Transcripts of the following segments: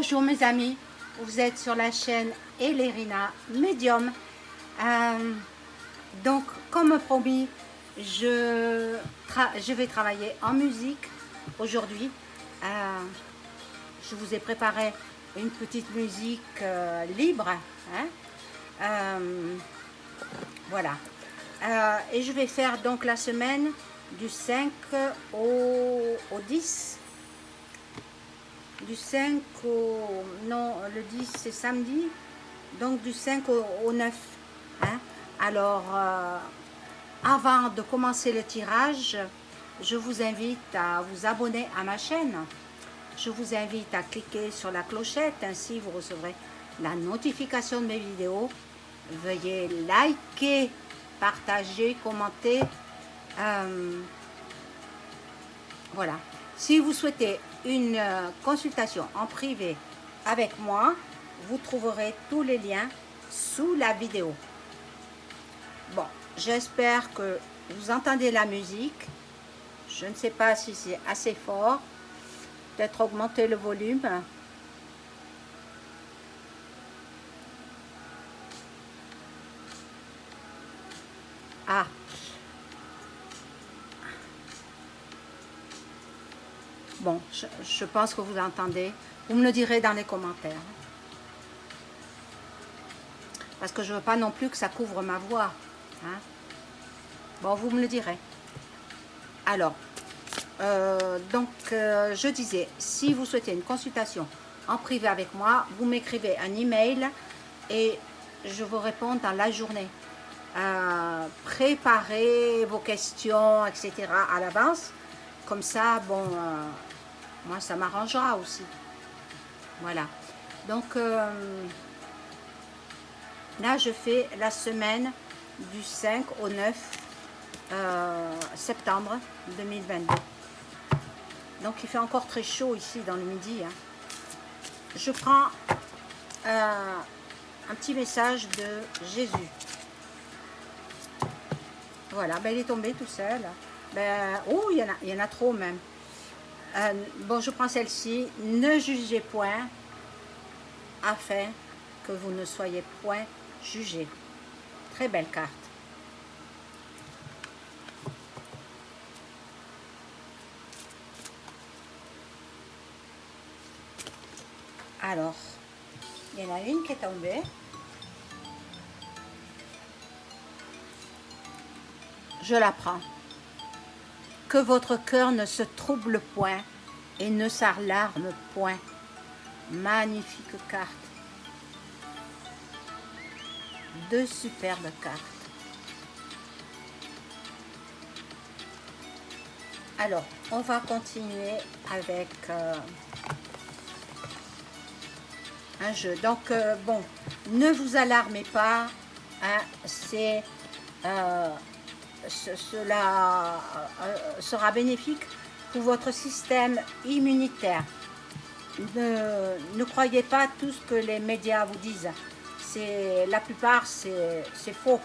Bonjour mes amis, vous êtes sur la chaîne Elérina Médium. Donc comme promis, je vais travailler en musique aujourd'hui. Je vous ai préparé une petite musique libre. Voilà. Et je vais faire donc la semaine du 5 au 10. Du 5 au... Non, le 10 c'est samedi. Donc du 5 au 9. Alors, avant de commencer le tirage, je vous invite à vous abonner à ma chaîne. Je vous invite à cliquer sur la clochette, ainsi vous recevrez la notification de mes vidéos. Veuillez liker, partager, commenter. Voilà. Si vous souhaitez une consultation en privé avec moi, vous trouverez tous les liens sous la vidéo. Bon, j'espère que vous entendez la musique. Je ne sais pas si c'est assez fort. Peut-être augmenter le volume. Ah. Bon, je pense que vous entendez. Vous me le direz dans les commentaires. Parce que je ne veux pas non plus que ça couvre ma voix. Bon, vous me le direz. Alors, je disais, si vous souhaitez une consultation en privé avec moi, vous m'écrivez un email et je vous réponds dans la journée. Préparez vos questions, etc. à l'avance. Comme ça, bon, moi, ça m'arrangera aussi. Voilà. Donc, là, je fais la semaine du 5 au 9 septembre 2022. Donc, il fait encore très chaud ici dans le midi. Je prends un petit message de Jésus. Voilà, ben, il est tombé tout seul. Ben, oh, il y en a trop même. Bon, je prends celle-ci. Ne jugez point, afin que vous ne soyez point jugés. Très belle carte. Alors, il y en a une qui est tombée. Je la prends. Que votre cœur ne se trouble point et ne s'alarme point. Magnifique carte. Deux superbes cartes. Alors, on va continuer avec un jeu. Donc, bon, ne vous alarmez pas. Cela sera bénéfique pour votre système immunitaire. Ne croyez pas tout ce que les médias vous disent. La plupart, c'est faux.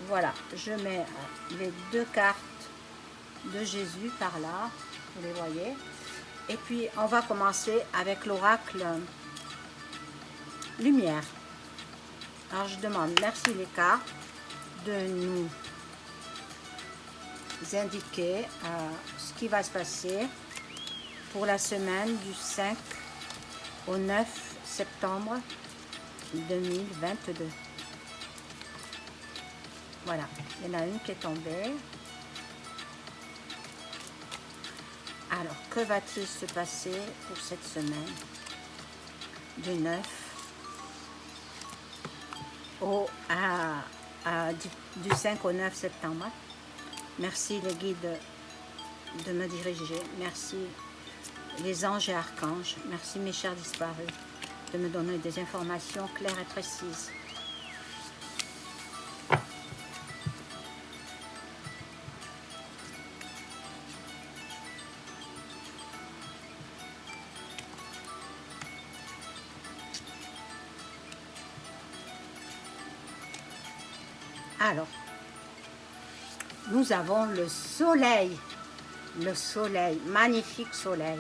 Voilà, je mets les deux cartes de Jésus par là, vous les voyez. Et puis, on va commencer avec l'oracle Lumière. Alors, je demande, merci les cartes, de nous indiquer ce qui va se passer pour la semaine du 5 au 9 septembre 2022. Voilà, il y en a une qui est tombée. Alors, que va-t-il se passer pour cette semaine du 9 du 5 au 9 septembre. Merci les guides de me diriger. Merci les anges et archanges. Merci mes chers disparus de me donner des informations claires et précises. Alors, nous avons le soleil, magnifique soleil,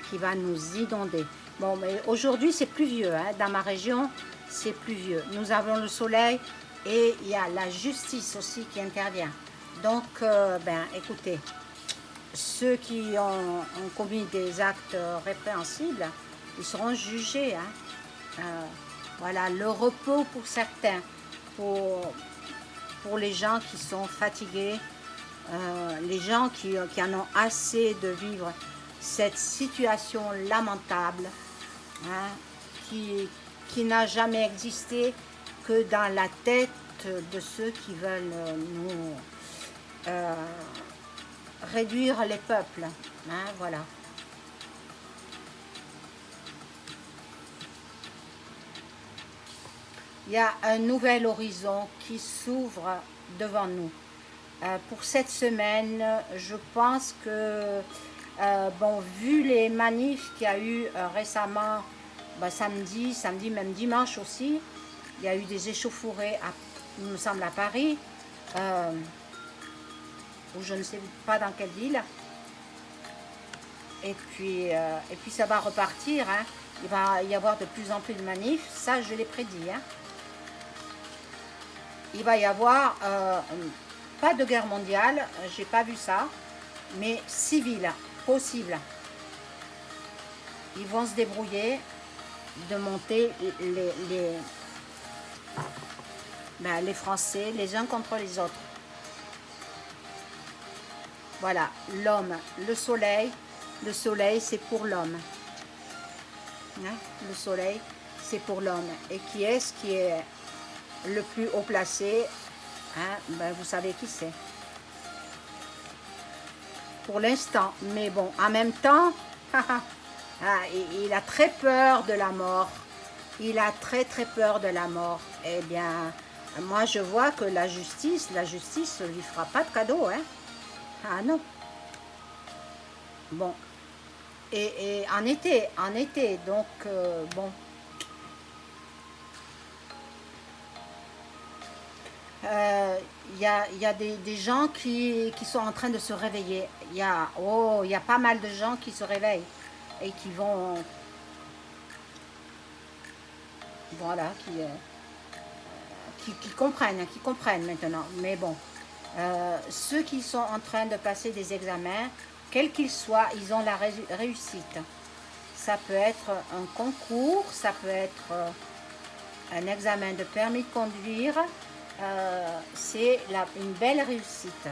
qui va nous inonder. Bon, mais aujourd'hui, c'est pluvieux, hein. Dans ma région, c'est pluvieux. Nous avons le soleil et il y a la justice aussi qui intervient. Donc, ben, écoutez, ceux qui ont commis des actes répréhensibles, ils seront jugés, hein. Voilà, le repos pour certains, pour les gens qui sont fatigués, les gens qui en ont assez de vivre cette situation lamentable, hein, qui n'a jamais existé que dans la tête de ceux qui veulent nous réduire les peuples, hein, voilà. Il y a un nouvel horizon qui s'ouvre devant nous. Pour cette semaine, je pense que, bon, vu les manifs qu'il y a eu récemment, ben, samedi, même dimanche aussi, il y a eu des échauffourées, il me semble, à Paris, ou je ne sais pas dans quelle ville. Et puis ça va repartir, hein. Il va y avoir de plus en plus de manifs, ça je l'ai prédit, hein. Il va y avoir, pas de guerre mondiale, j'ai pas vu ça, mais civile, possible. Ils vont se débrouiller de monter les Français les uns contre les autres. Voilà, l'homme, le soleil c'est pour l'homme. Hein? Le soleil c'est pour l'homme. Et qui est-ce qui est le plus haut placé, hein? Ben, vous savez qui c'est. Pour l'instant, mais bon, en même temps, il a très peur de la mort. Il a très peur de la mort. Eh bien, moi je vois que la justice ne lui fera pas de cadeau, hein. Ah non. Bon. Et en été, donc, bon. Il y a des gens qui sont en train de se réveiller. Il y a pas mal de gens qui se réveillent et qui vont, voilà, qui comprennent maintenant. Mais bon, ceux qui sont en train de passer des examens, quels qu'ils soient, ils ont la réussite. Ça peut être un concours, ça peut être un examen de permis de conduire. C'est une belle réussite.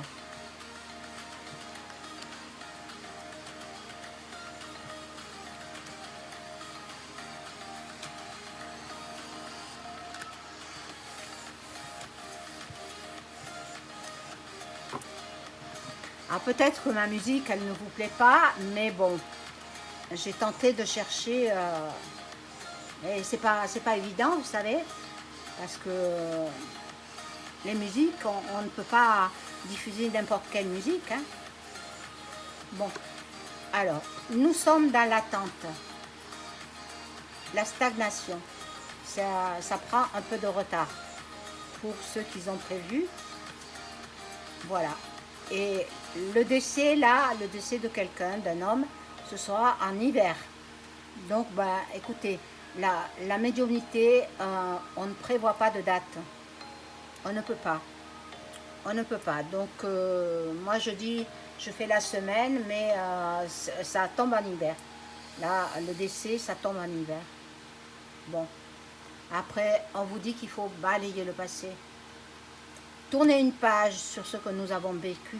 Alors peut-être que ma musique, elle ne vous plaît pas, mais bon, j'ai tenté de chercher, et c'est pas évident, vous savez, parce que les musiques, on ne peut pas diffuser n'importe quelle musique, hein. Bon, alors, nous sommes dans l'attente, la stagnation, ça prend un peu de retard pour ceux qui ont prévu, voilà. Et le décès là, le décès de quelqu'un, d'un homme, ce sera en hiver. Donc, ben, écoutez, la médiumnité, on ne prévoit pas de date. On ne peut pas. On ne peut pas. Donc, moi je dis, je fais la semaine, mais ça tombe en hiver. Là, le décès, ça tombe en hiver. Bon. Après, on vous dit qu'il faut balayer le passé. Tourner une page sur ce que nous avons vécu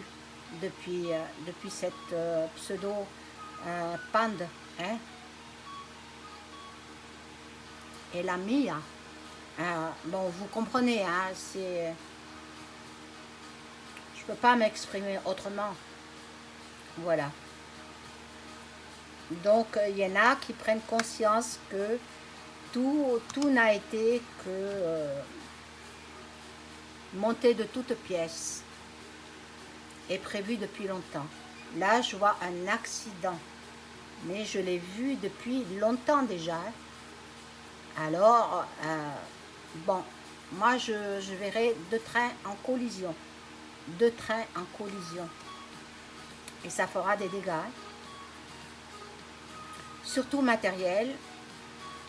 depuis cette pseudo-pande, hein? Et la Mia. Bon, vous comprenez, hein, je peux pas m'exprimer autrement. Voilà. Donc, il y en a qui prennent conscience que tout n'a été que monté de toutes pièces et prévu depuis longtemps. Là, je vois un accident, mais je l'ai vu depuis longtemps déjà. Alors, bon, moi je verrai deux trains en collision. Deux trains en collision. Et ça fera des dégâts. surtout matériels,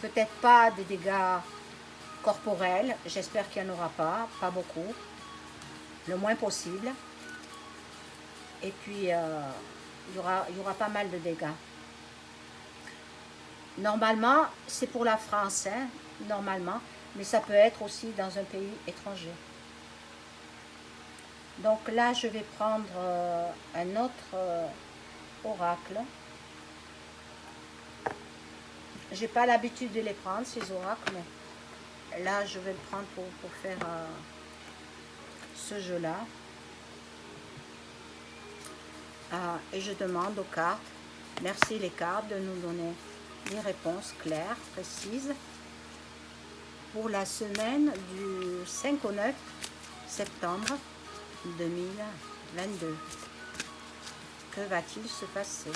peut-être pas des dégâts corporels, j'espère qu'il n'y en aura pas beaucoup, le moins possible. Et puis, il y aura pas mal de dégâts. Normalement, c'est pour la France, hein, normalement, mais ça peut être aussi dans un pays étranger. Donc là, je vais prendre un autre oracle. J'ai pas l'habitude de les prendre, ces oracles, mais là, je vais le prendre pour faire ce jeu-là. Et je demande aux cartes, merci les cartes, de nous donner des réponses claires, précises, pour la semaine du 5 au 9 septembre 2022. Que va-t-il se passer?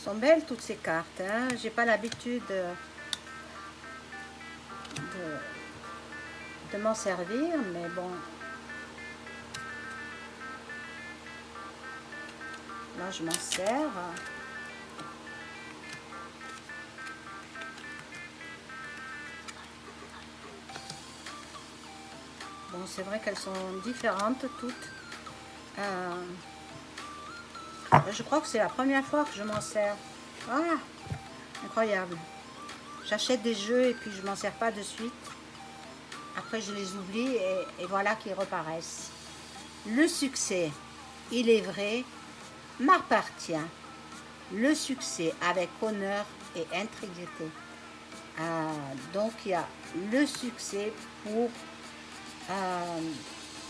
Sont belles toutes ces cartes, hein? J'ai pas l'habitude de m'en servir, mais bon. Là, je m'en sers. Bon, c'est vrai qu'elles sont différentes toutes. Je crois que c'est la première fois que je m'en sers. Ah, incroyable. J'achète des jeux et puis je m'en sers pas de suite. Après, je les oublie et voilà qu'ils reparaissent. Le succès, il est vrai, m'appartient. Le succès avec honneur et intégrité. Donc, il y a le succès pour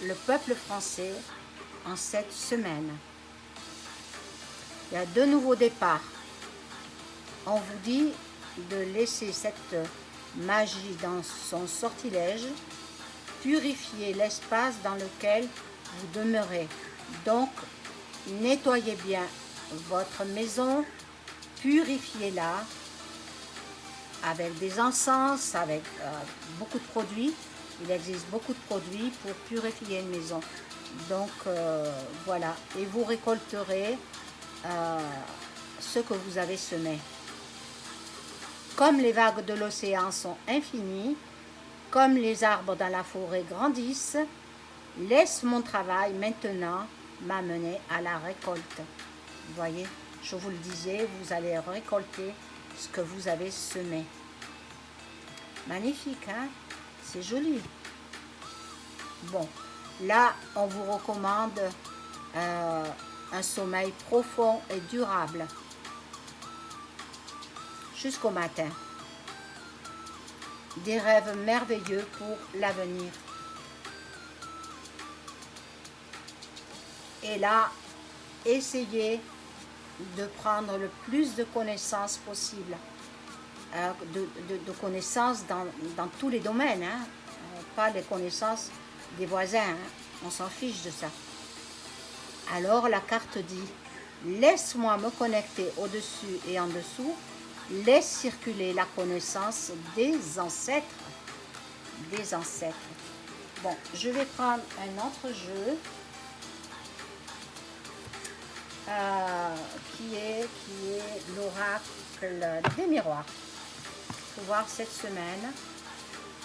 le peuple français en cette semaine. Il y a de nouveaux départs. On vous dit de laisser cette magie dans son sortilège, purifier l'espace dans lequel vous demeurez. Donc, nettoyez bien votre maison, purifiez-la avec des encens, avec beaucoup de produits. Il existe beaucoup de produits pour purifier une maison. Donc, voilà. Et vous récolterez ce que vous avez semé. Comme les vagues de l'océan sont infinies, comme les arbres dans la forêt grandissent, laisse mon travail maintenant m'amener à la récolte. Vous voyez, je vous le disais, vous allez récolter ce que vous avez semé. Magnifique, hein? C'est joli. Bon, là, on vous recommande un sommeil profond et durable jusqu'au matin. Des rêves merveilleux pour l'avenir. Et là, essayez de prendre le plus de connaissances possible. De connaissances dans tous les domaines, hein? Pas les connaissances des voisins, hein? On s'en fiche de ça. Alors la carte dit, laisse-moi me connecter au-dessus et en dessous, laisse circuler la connaissance des ancêtres. Des ancêtres. Bon, je vais prendre un autre jeu qui est l'oracle des miroirs. Pour voir cette semaine,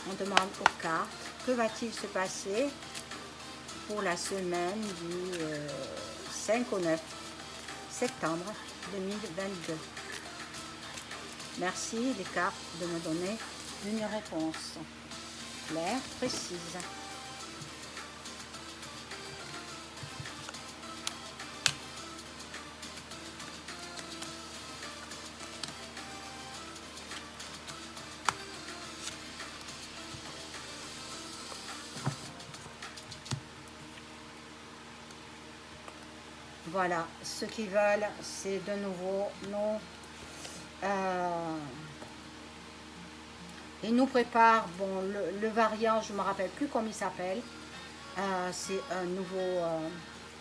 on demande aux cartes, que va-t-il se passer pour la semaine du 5 au 9 septembre 2022. Merci les cartes de me donner une réponse claire, précise. Voilà, ceux qui veulent, c'est de nouveau nous. Ils nous préparent, bon, le variant, je ne me rappelle plus comment il s'appelle. C'est un nouveau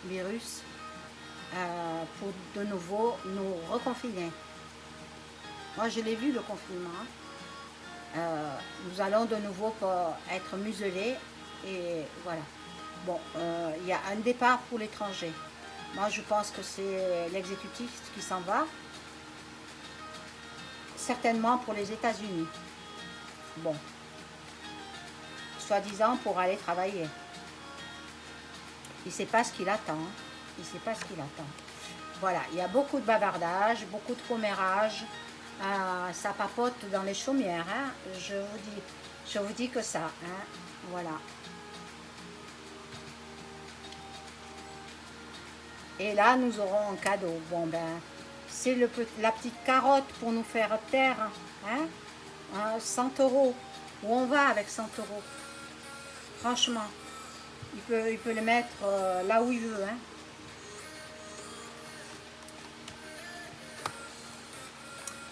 virus pour de nouveau nous reconfiner. Moi, je l'ai vu, le confinement. nous allons de nouveau être muselés. Et voilà. Bon, il y a un départ pour l'étranger. Moi, je pense que c'est l'exécutif qui s'en va. Certainement pour les États-Unis. Bon. Soi-disant pour aller travailler. Il ne sait pas ce qu'il attend. Il ne sait pas ce qu'il attend. Voilà, il y a beaucoup de bavardage, beaucoup de commérage. Ça papote dans les chaumières. Hein. Je vous dis que ça. Hein. Voilà. Et là, nous aurons un cadeau. Bon, ben, c'est la petite carotte pour nous faire taire. Hein. 100 €. Où on va avec 100 €? Franchement, il peut le mettre là où il veut. Hein.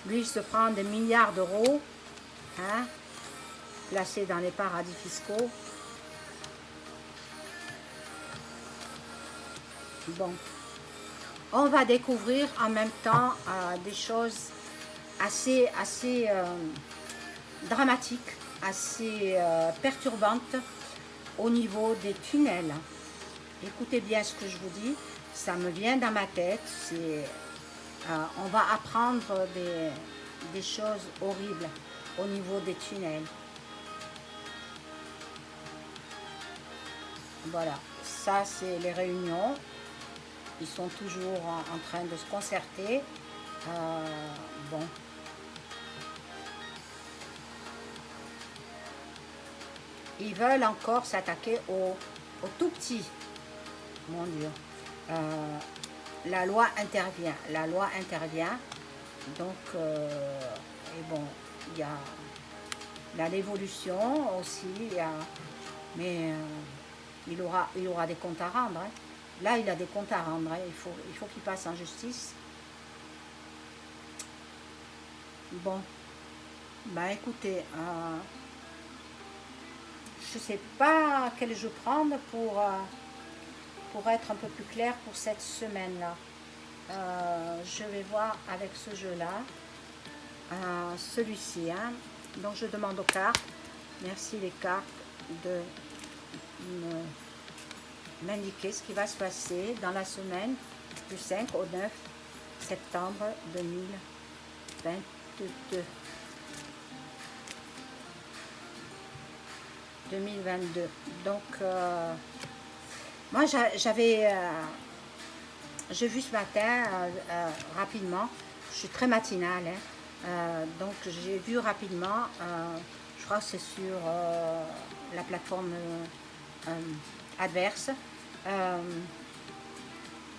Lui, il se prend des milliards d'euros, hein, placés dans les paradis fiscaux. Bon, on va découvrir en même temps des choses assez dramatiques, assez perturbantes au niveau des tunnels. Écoutez bien ce que je vous dis, ça me vient dans ma tête, on va apprendre des choses horribles au niveau des tunnels. Voilà, ça c'est les réunions. Ils sont toujours en train de se concerter. Bon. Ils veulent encore s'attaquer aux tout petits. Mon Dieu. La loi intervient. La loi intervient. Donc, et bon, il y a l'évolution aussi. Mais il aura des comptes à rendre. Hein. Là, il a des comptes à rendre. Hein. Il faut qu'il passe en justice. Bon. Ben, écoutez, je ne sais pas quel jeu prendre pour être un peu plus clair pour cette semaine-là. Je vais voir avec ce jeu-là. Celui-ci. Hein. Donc, je demande aux cartes. Merci les cartes de m'indiquer ce qui va se passer dans la semaine du 5 au 9 septembre 2022. 2022. Donc, moi, j'ai vu ce matin, rapidement, je suis très matinale, hein, donc j'ai vu rapidement, je crois que c'est sur la plateforme Adverse,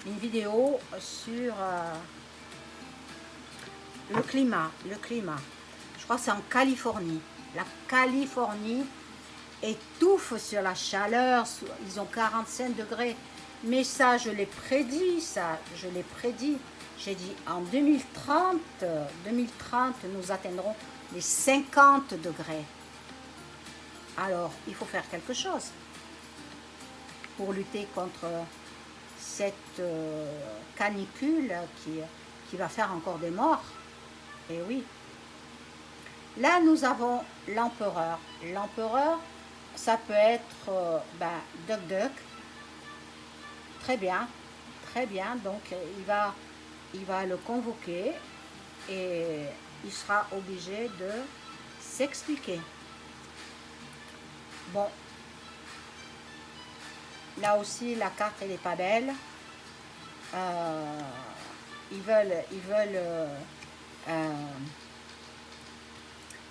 une vidéo sur le climat. Je crois que c'est en Californie. La Californie étouffe sur la chaleur, ils ont 45 degrés. Mais ça, je l'ai prédit, J'ai dit en 2030, nous atteindrons les 50 degrés. Alors, il faut faire quelque chose pour lutter contre cette canicule qui va faire encore des morts. Et oui. Là, nous avons l'empereur. L'empereur, ça peut être Duck Duck. Très bien. Donc, il va le convoquer et il sera obligé de s'expliquer. Bon. Là aussi, la carte, elle n'est pas belle. Ils veulent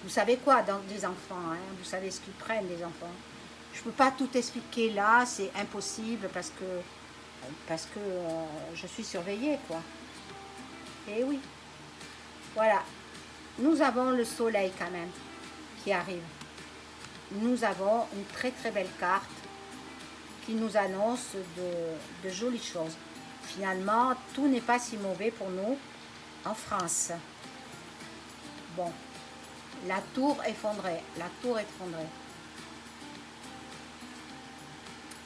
vous savez quoi, donc des enfants, hein, vous savez ce qu'ils prennent, des enfants. Je ne peux pas tout expliquer là, c'est impossible parce que je suis surveillée, quoi. Et oui. Voilà. Nous avons le soleil quand même qui arrive. Nous avons une très très belle carte qui nous annonce de jolies choses. Finalement, tout n'est pas si mauvais pour nous en France. Bon. La tour effondrée.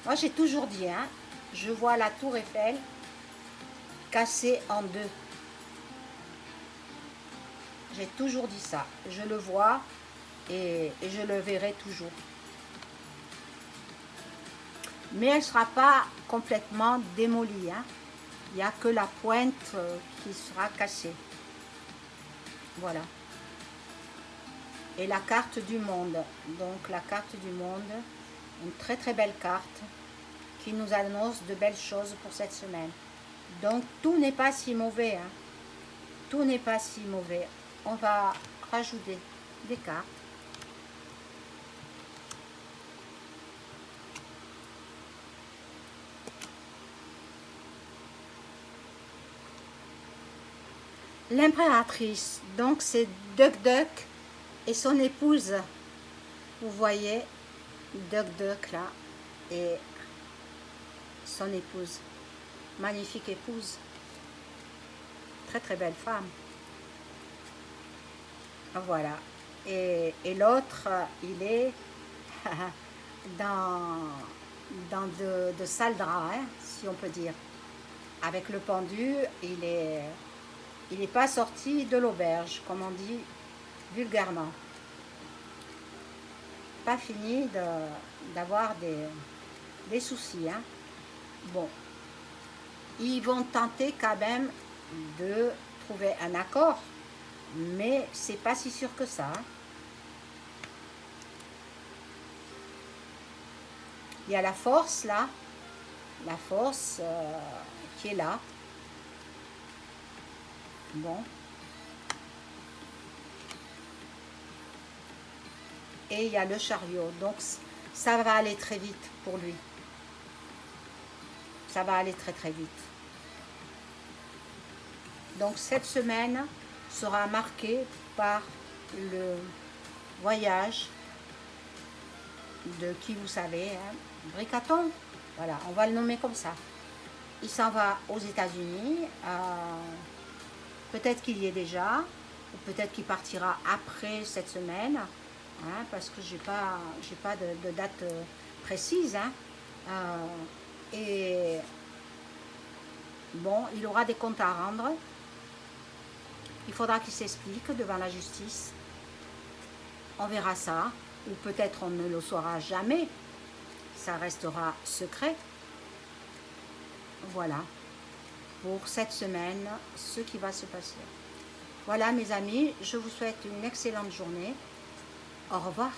Moi, j'ai toujours dit, hein, je vois la tour Eiffel cassée en deux. J'ai toujours dit ça. Je le vois et je le verrai toujours. Mais elle ne sera pas complètement démolie, hein. Il n'y a que la pointe qui sera cassée. Voilà. Et la carte du monde. Donc la carte du monde, une très très belle carte qui nous annonce de belles choses pour cette semaine. Donc tout n'est pas si mauvais, hein. Tout n'est pas si mauvais. On va rajouter des cartes. L'impératrice, donc c'est Duck Duck et son épouse. Vous voyez Duck Duck là et son épouse. Magnifique épouse. Très très belle femme. Voilà. Et l'autre, il est dans de sales draps, hein, si on peut dire. Avec le pendu, il est pas sorti de l'auberge, comme on dit vulgairement. Pas fini d'avoir des soucis, hein. Bon, ils vont tenter quand même de trouver un accord, mais c'est pas si sûr que ça, hein. Il y a la force là, la force qui est là. Bon. Et il y a le chariot, donc ça va aller très vite pour lui. Ça va aller très très vite. Donc cette semaine sera marquée par le voyage de qui vous savez, hein, Bricaton, voilà, on va le nommer comme ça. Il s'en va aux États-Unis, peut-être qu'il y est déjà, ou peut-être qu'il partira après cette semaine, hein, parce que j'ai pas de date précise, hein. Et bon, il aura des comptes à rendre. Il faudra qu'il s'explique devant la justice. On verra ça, ou peut-être on ne le saura jamais. Ça restera secret. Voilà, pour cette semaine, ce qui va se passer. Voilà mes amis, je vous souhaite une excellente journée. Au revoir.